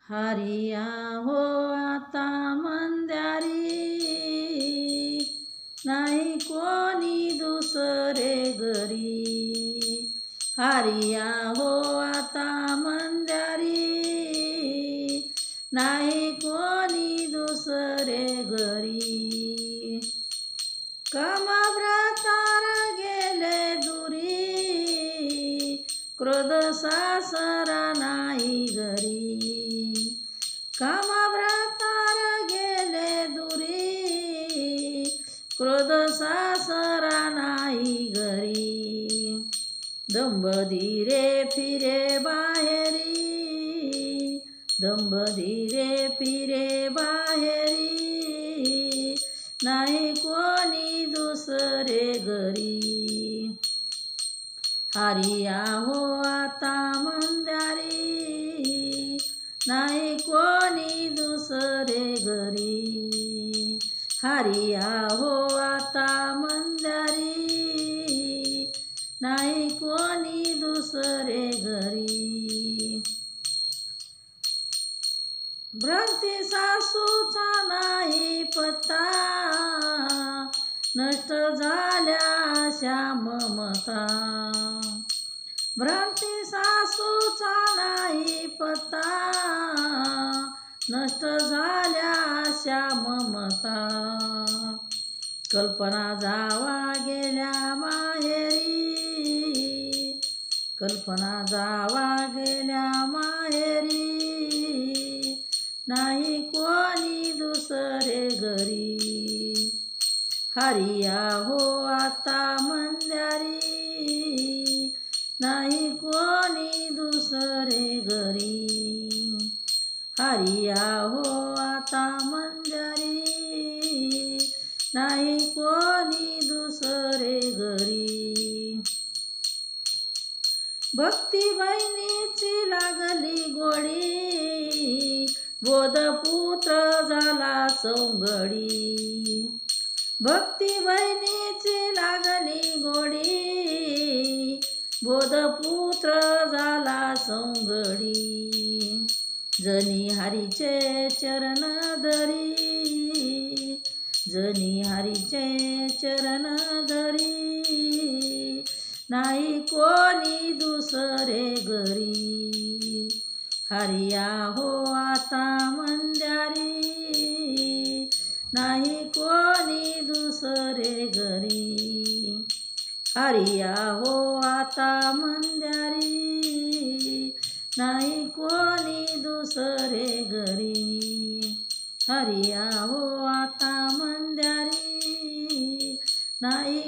हरिया हो आता मंद्यारी, नाही कोणी दुसरे घरी। हरिया हो आता मंद्यारी, नाही कोणी दुसरे घरी। कामव्रतार गेले दुरी, क्रोध सासरा नाही घरी। कामव्रतार गेले दुरी, क्रोध सासरा नाही घरी। दंबधीरे फिरे बाहेरी, दंबधीरे फिरे बाहेरी, नाही कोणी दुसरे घरी। हरिया हो आता मंद्यारी, नाही कोणी दुसरे घरी। हरिया हो आता मंद्यारी, नाही कोणी दुसरे घरी। भ्रांती सासूचा नाही पत्ता, नष्ट झाल्या श्याम ममता। भ्रांती सासूचा नाही पत्ता, नष्ट झाल्या श्याम ममता। कल्पना जावा गेल्या माहेरी, कल्पना जावा गेल्या माहेरी, नाही कोणी दुसरे घरी। हरिया हो आता मंद्यारी, नाही कोणी दुसरे घरी। हरिया हो आता मंद्यारी, नाही कोणी दुसरे घरी। भक्ती बहिणीची लागली गोडी, बोधपुत्र झाला सौंगडी। भक्ती बहिणीची लागली गोडी, बोधपुत्र झाला सौंगडी। जनी हरीचे चरण धरी, जनी हरीचे चरण धरी, नाही कोणी दुसरे घरी। हरिया हो आता मंद्यारी, नाही कोणी दुसरे घरी। हरिया हो आता मंद्यारी, नाही कोणी दुसरे घरी। हरिया हो आता मंद्यारी, नाही